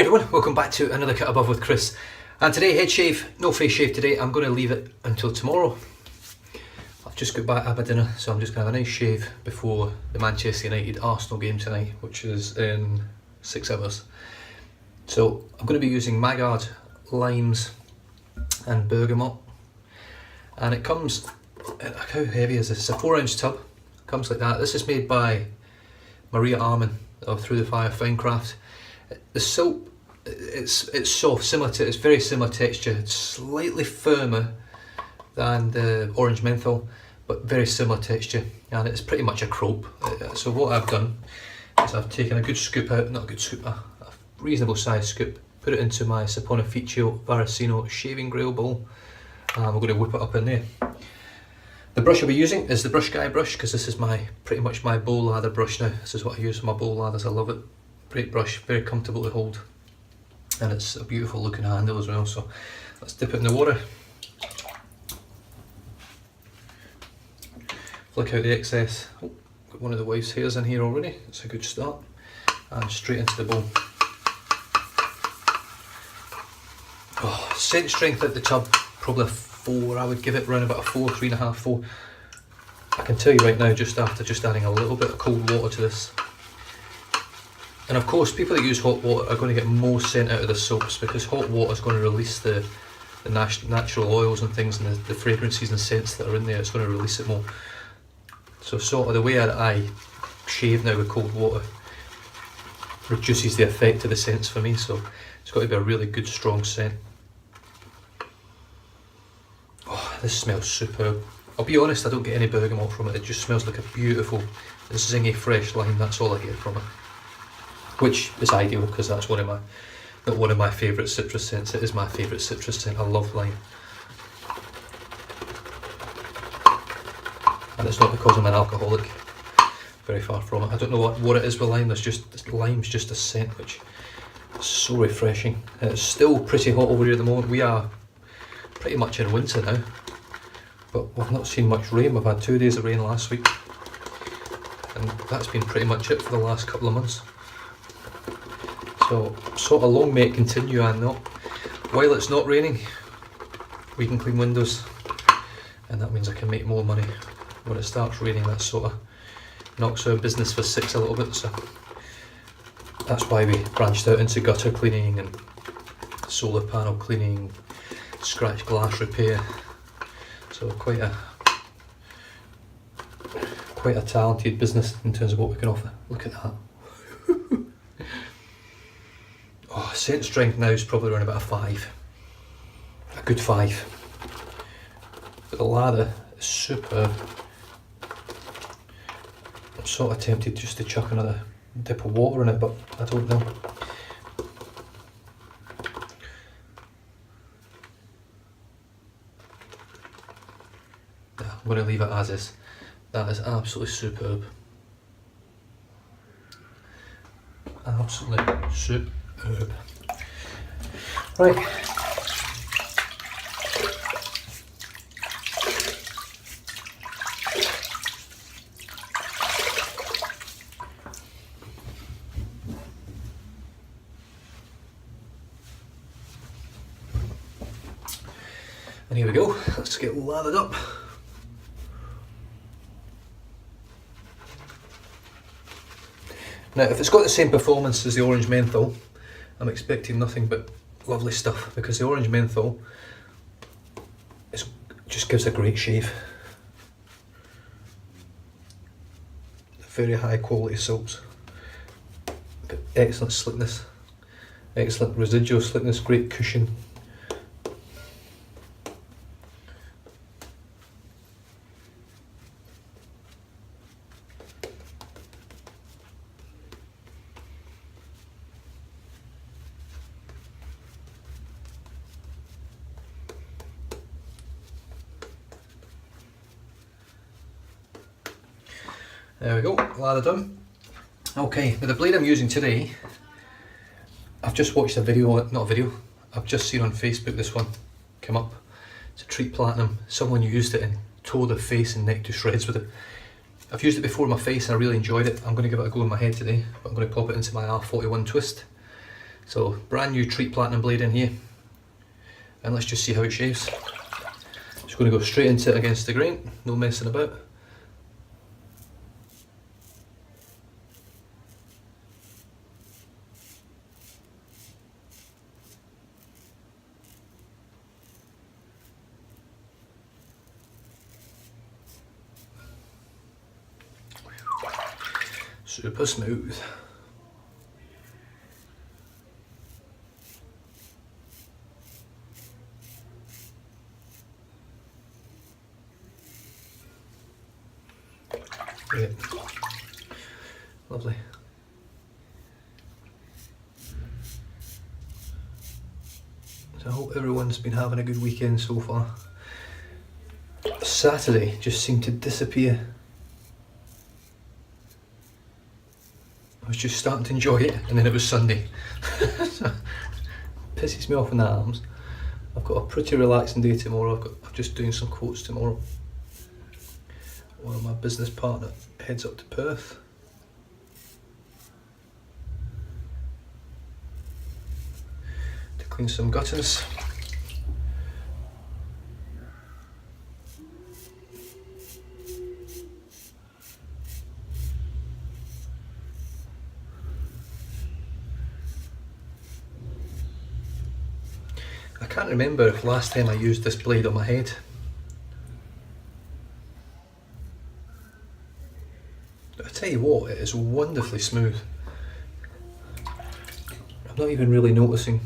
everyone, welcome back to another Cut Above with Chris. And today, head shave, no face shave today. I'm going to leave it until tomorrow. I've just got back to my dinner, so I'm just going to have a nice shave before the Manchester United Arsenal game tonight, which is in 6 hours. So I'm going to be using Maggard, limes and bergamot. And it comes, how heavy is this? It's a 4-ounce tub, comes like that. This is made by Maria Armin of Through the Fire Fine Craft. The soap, it's soft, it's very similar texture. It's slightly firmer than the orange menthol, but very similar texture, and it's pretty much a croap. So what I've done is I've taken a good scoop out, not a good scoop, a reasonable size scoop, put it into my Saponificio Varicino shaving grail bowl, and we're going to whip it up in there. The brush I'll be using is the Brush Guy brush, because this is pretty much my bowl lather brush now. This is what I use for my bowl lathers. I love it. Great brush, very comfortable to hold, and it's a beautiful looking handle as well. So let's dip it in the water, flick out the excess. Oh, got one of the wife's hairs in here already. It's a good start, and straight into the bowl. Oh, scent strength at the tub, probably a 4. I would give it around about a 4, 3.5, 4. I can tell you right now, just after adding a little bit of cold water to this. And of course, people that use hot water are going to get more scent out of the soaps, because hot water is going to release the natural oils and things, and the fragrances and scents that are in there. It's going to release it more. So sort of the way that I shave now with cold water reduces the effect of the scents for me. So it's got to be a really good strong scent. Oh, this smells superb. I'll be honest, I don't get any bergamot from it. It just smells like a beautiful, zingy, fresh lime. That's all I get from it. Which is ideal, because that's not one of my favourite citrus scents. It is my favourite citrus scent. I love lime. And it's not because I'm an alcoholic. Very far from it. I don't know what it is with lime. Lime's just a scent which is so refreshing. It's still pretty hot over here at the moment. We are pretty much in winter now, but we've not seen much rain. We've had 2 days of rain last week, and that's been pretty much it for the last couple of months. So sort of long may it continue, and not. While it's not raining, we can clean windows, and that means I can make more money. When it starts raining, that sort of knocks our business for 6 a little bit. So that's why we branched out into gutter cleaning and solar panel cleaning, scratch glass repair. So quite a talented business in terms of what we can offer. Look at that. Oh, scent strength now is probably around about a 5. A good 5. But the lather is superb. I'm sort of tempted just to chuck another dip of water in it, but I don't know. Yeah, I'm going to leave it as is. That is absolutely superb. Absolutely superb. Right. And here we go. Let's get lathered up. Now, if it's got the same performance as the orange menthol, I'm expecting nothing but lovely stuff, because the orange menthol just gives a great shave. Very high quality soaps, but excellent slickness, excellent residual slickness, great cushion. There we go, lather done. Okay, now the blade I'm using today, I've just watched a video, I've just seen on Facebook this one come up. It's a Treat Platinum. Someone used it and tore their face and neck to shreds with it. I've used it before in my face and I really enjoyed it. I'm going to give it a go in my head today, but I'm going to pop it into my R41 twist. So brand new Treat Platinum blade in here, and let's just see how it shaves. Just going to go straight into it against the grain, no messing about. Super smooth. Great. Lovely. So I hope everyone's been having a good weekend so far. Saturday just seemed to disappear. I was just starting to enjoy it, and then it was Sunday. So, pisses me off in the arms. I've got a pretty relaxing day tomorrow. I'm just doing some quotes tomorrow. One of my business partner heads up to Perth. To clean some gutters. I can't remember if last time I used this blade on my head. But I tell you what, it is wonderfully smooth. I'm not even really noticing.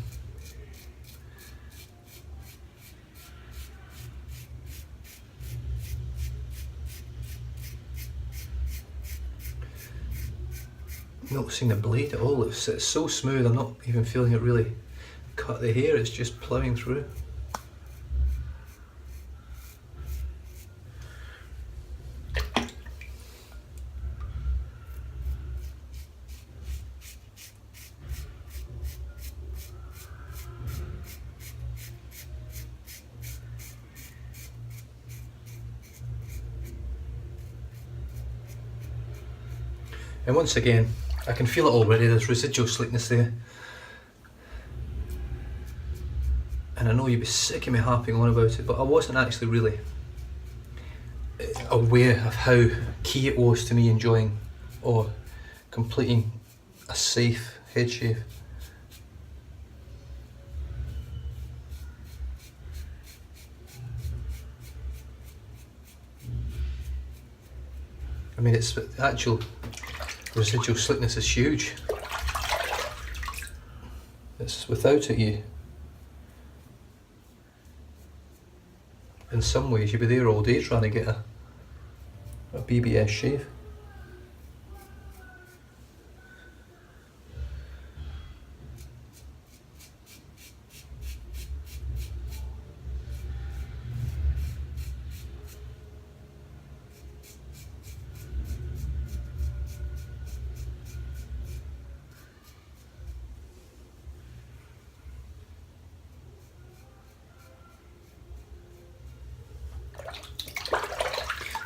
Noticing the blade at all. It's so smooth, I'm not even feeling it really cut the hair, it's just ploughing through. And once again, I can feel it already, there's residual slickness there. And I know you'd be sick of me harping on about it, but I wasn't actually really aware of how key it was to me enjoying or completing a safe head shave. I mean, it's the actual residual slickness is huge. It's without it, you. In some ways, you'd be there all day trying to get a BBS shave.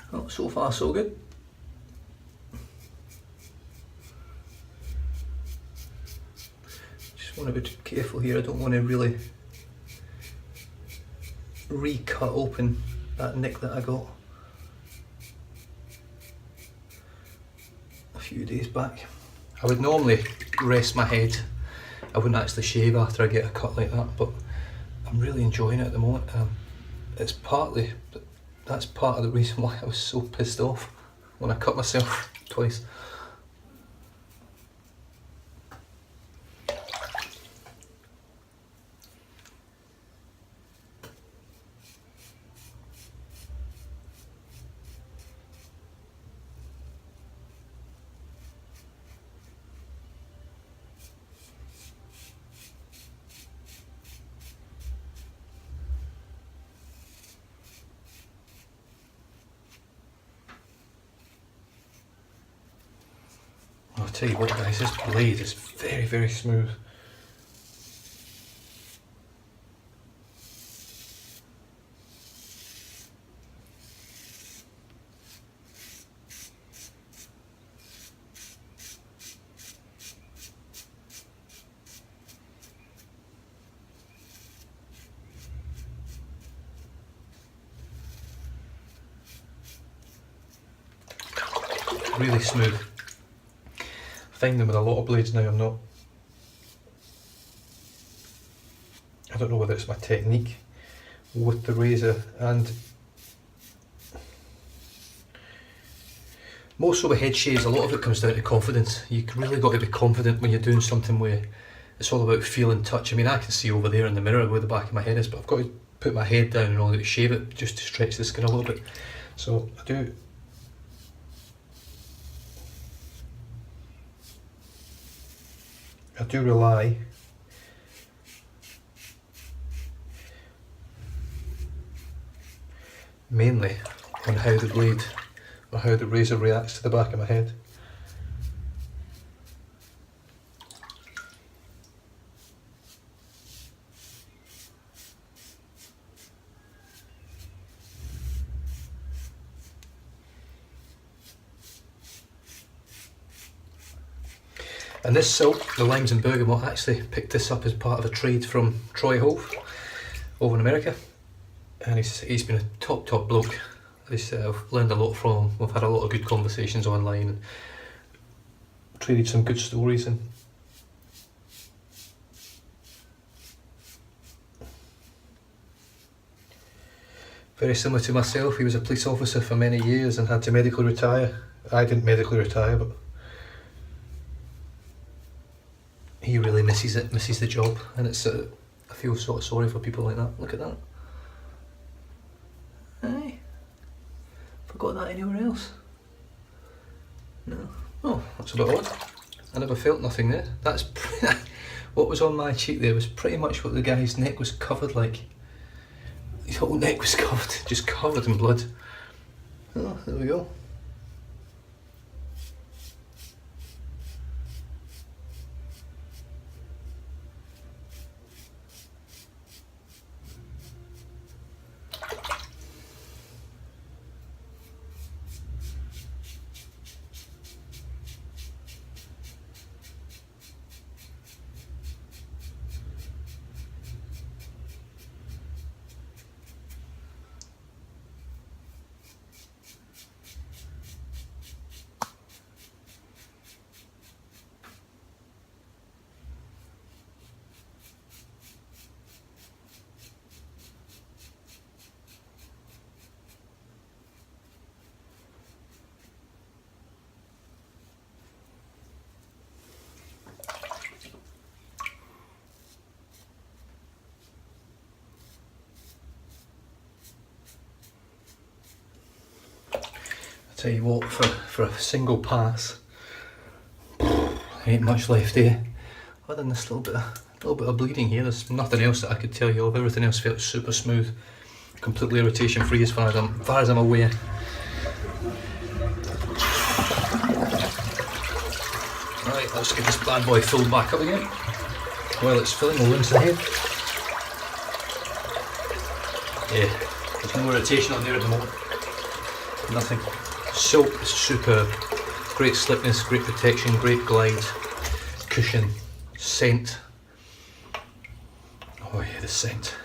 Well, so far so good. Just want to be careful here, I don't want to really re-cut open that nick that I got a few days back. I would normally rest my head, I wouldn't actually shave after I get a cut like that, but I'm really enjoying it at the moment. It's partly, that's part of the reason why I was so pissed off when I cut myself twice. I'll tell you what guys, this blade is very, very smooth. really smooth. I find them with a lot of blades now, I'm not. I don't know whether it's my technique with the razor, and more so with head shaves, a lot of it comes down to confidence. You've really got to be confident when you're doing something where it's all about feel and touch. I mean, I can see over there in the mirror where the back of my head is, but I've got to put my head down in order to shave it, just to stretch the skin a little bit. So I do rely mainly on how the blade or how the razor reacts to the back of my head. And this silk, the limes and bergamot, I actually picked this up as part of a trade from Troy Hove over in America, and he's been a top bloke. I've learned a lot from him. We've had a lot of good conversations online and traded some good stories. And very similar to myself, he was a police officer for many years and had to medically retire. I didn't medically retire, but he really misses the job, and it's I feel sort of sorry for people like that. Look at that. Aye. Forgot that anywhere else? No. Oh, that's a bit odd. I never felt nothing there. That's what was on my cheek there was pretty much what the guy's neck was covered like. His whole neck was covered, just covered in blood. Oh, there we go. Tell you what, for a single pass, ain't much left here. Other than this little bit of bleeding here, there's nothing else that I could tell you of. Everything else felt super smooth, completely irritation free as far as I'm aware. Right, let's get this bad boy filled back up again. While it's filling, we'll rinse the head. Yeah, there's no irritation on there at the moment. Nothing. Silk is superb. Great slickness, great protection, great glide, cushion, scent. Oh yeah, the scent.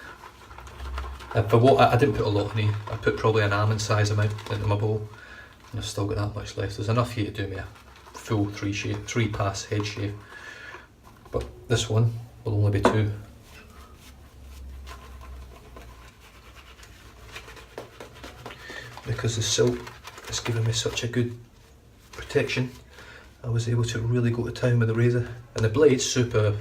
For what I didn't put a lot in here. I put probably an almond size amount into my bowl, and I've still got that much left. There's enough here to do me a full three pass head shave, but this one will only be 2. Because the silk has given me such a good protection, I was able to really go to town with the razor. And the blade's superb.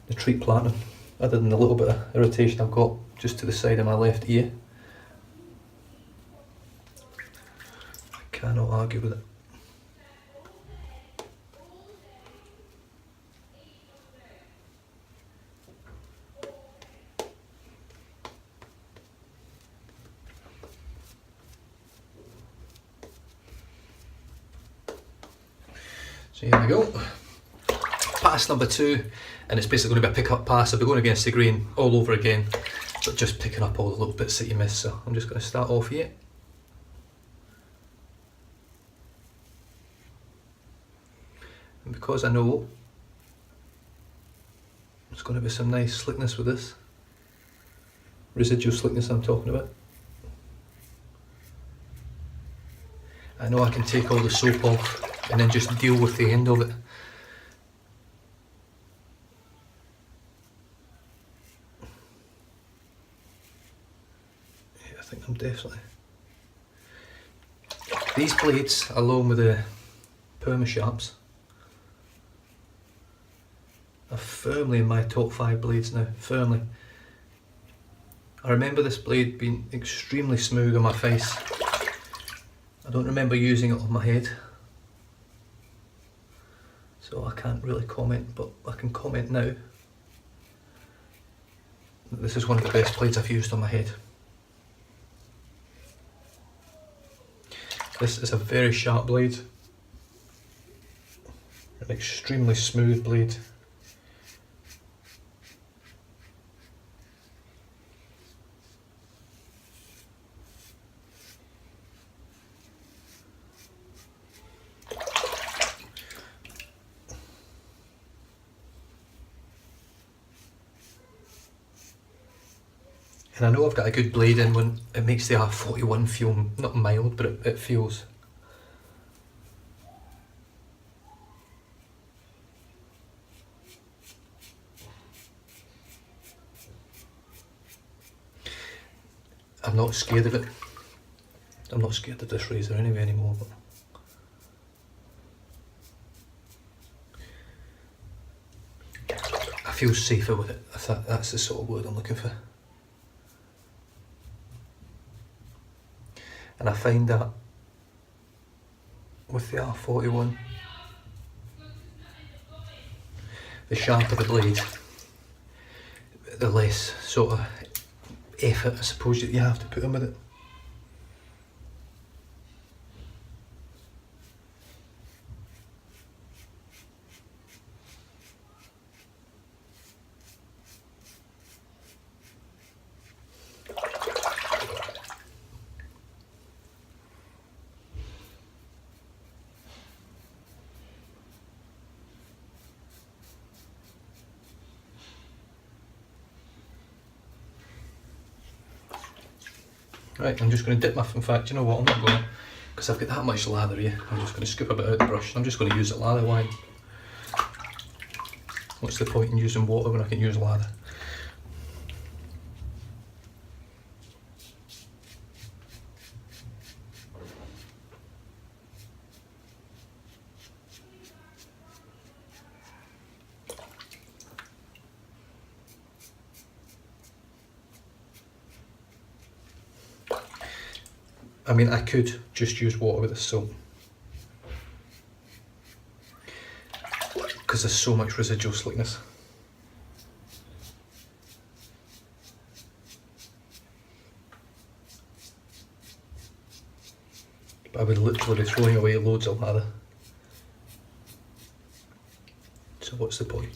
The treat platinum, other than the little bit of irritation I've got just to the side of my left ear. I cannot argue with it. So here we go, pass number 2, and it's basically going to be a pick-up pass. I'll be going against the grain all over again, but just picking up all the little bits that you miss. So I'm just going to start off here. And because I know there's going to be some nice slickness with this, residual slickness I'm talking about, I know I can take all the soap off and then just deal with the end of it. Yeah, I think I'm definitely... These blades, along with the Perma Sharps, are firmly in my top 5 blades now, firmly. I remember this blade being extremely smooth on my face. I don't remember using it on my head, so I can't really comment, but I can comment now that this is one of the best blades I've used on my head. This is a very sharp blade, an extremely smooth blade. And I know I've got a good blade in when it makes the R41 feel, not mild, but it feels. I'm not scared of it. I'm not scared of this razor anymore. But I feel safer with it, if that's the sort of word I'm looking for. And I find that with the R41, the sharper the blade, the less sort of effort, I suppose, that you have to put in with it. Right, I'm just going to dip in fact, you know what, I'm not going to, because I've got that much lather here, I'm just going to scoop a bit out of the brush. I'm just going to use it lather wise. What's the point in using water when I can use lather? I mean, I could just use water with the soap, because there's so much residual slickness. But I would literally be throwing away loads of lather. So what's the point?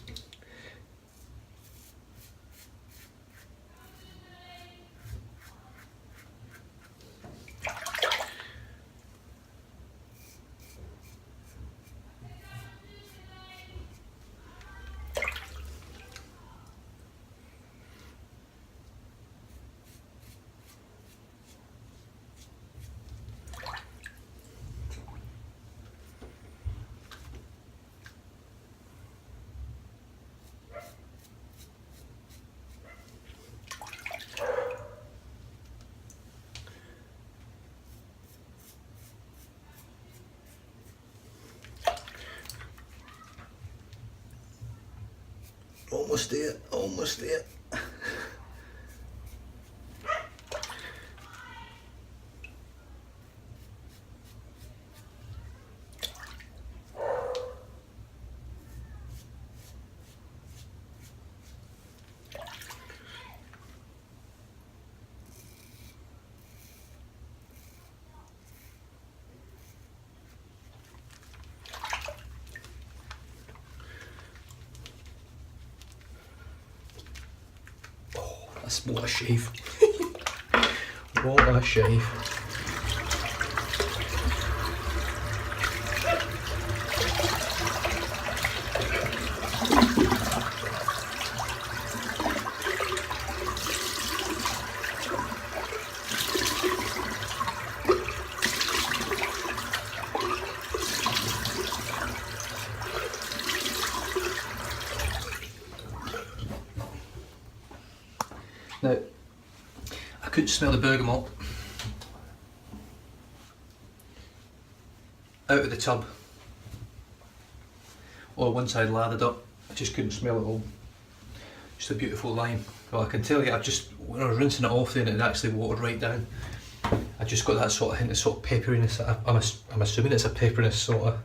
Almost there, almost there. What a shave. What a shave. couldn't smell the bergamot out of the tub, or once I'd lathered up, I just couldn't smell it all. Just a beautiful lime. Well, I can tell you, when I was rinsing it off there and it actually watered right down, I just got that sort of hint of sort of pepperiness. I'm assuming it's a pepperiness sort of.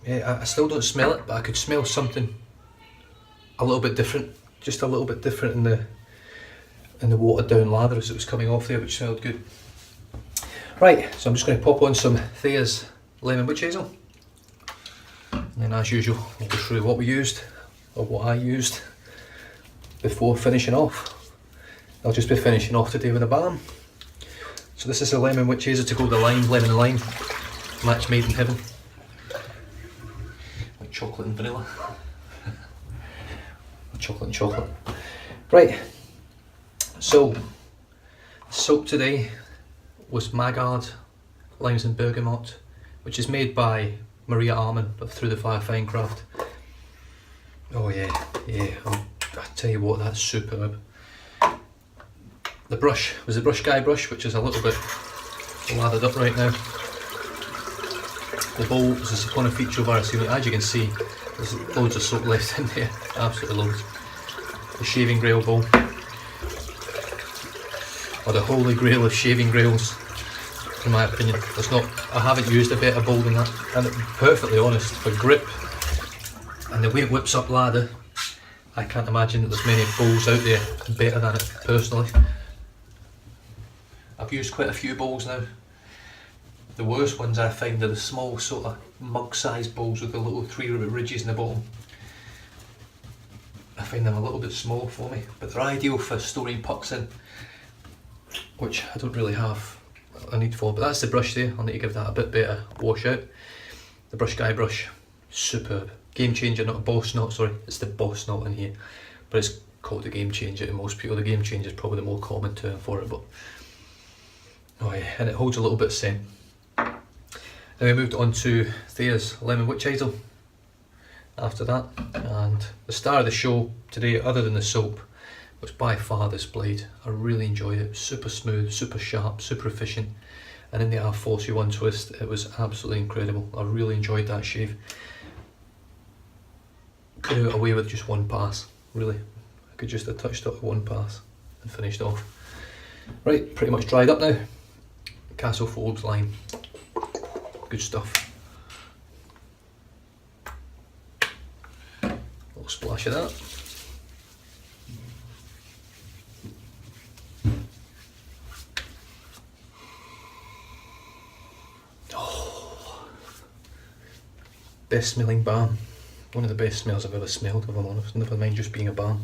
Yeah, I still don't smell it, but I could smell something a little bit different, just a little bit different in the watered down lather as it was coming off there, which smelled good. Right, so I'm just going to pop on some Thayer's lemon witch hazel, and then as usual we'll go through what we used, or what I used, before finishing off. I'll just be finishing off today with a balm. So this is a lemon witch hazel to go with the lime, lemon and lime, match made in heaven. Like chocolate and vanilla. Chocolate and chocolate. Right, so soap today was Maggard Limes and Bergamot, which is made by Maria Arman of Through the Fire Fine Craft. Oh yeah, I tell you what, that's superb. The brush was the Brush Guy brush, which is a little bit lathered up right now. The bowl is a Sapona feature of RC. As you can see, there's loads of soap left in there, absolutely loads. The shaving grail bowl, or the holy grail of shaving grails, in my opinion. I haven't used a better bowl than that, and to be perfectly honest, for grip and the way it whips up lather, I can't imagine that there's many bowls out there better than it, personally. I've used quite a few bowls now. The worst ones I find are the small sort of mug-sized bowls with the little 3 ridges in the bottom. I find them a little bit small for me, but they're ideal for storing pucks in, which I don't really have a need for. But that's the brush there. I'll need to give that a bit better wash out. The Brush Guy brush, superb. Game changer, not a boss knot, sorry, it's the boss knot in here, but it's called the game changer to most people. The game changer is probably the more common term for it, but oh yeah, and it holds a little bit of scent. Then we moved on to Thayer's lemon witch hazel after that, and the star of the show today, other than the soap, was by far this blade. I really enjoyed it. Super smooth, super sharp, super efficient, and in the R41 twist it was absolutely incredible. I really enjoyed that shave. Could have got away with just one pass, really. I could just have touched it with one pass and finished off. Right, pretty much dried up now. Castle Forbes lime, good stuff. A little splash of that. Oh, best smelling balm. One of the best smells I've ever smelled, if I'm honest, never mind just being a balm.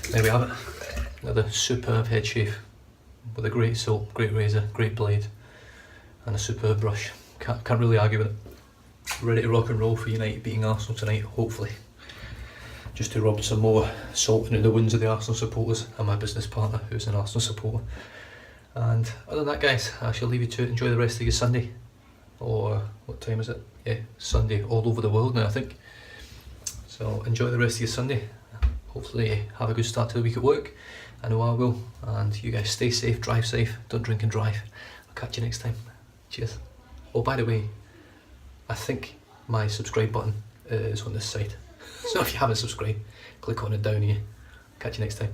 There we have it, another superb head shave with a great soap, great razor, great blade, and a superb brush. Can't really argue with it. Ready to rock and roll for United beating Arsenal tonight, hopefully. Just to rub some more salt into the wounds of the Arsenal supporters and my business partner, who's an Arsenal supporter. And other than that, guys, I shall leave you to it. Enjoy the rest of your Sunday. Or what time is it? Yeah, Sunday all over the world now, I think. So enjoy the rest of your Sunday. Hopefully have a good start to the week at work. I know I will. And you guys stay safe, drive safe, don't drink and drive. I'll catch you next time. Cheers. Oh, by the way, I think my subscribe button is on this side. So if you haven't subscribed, click on it down here. Catch you next time.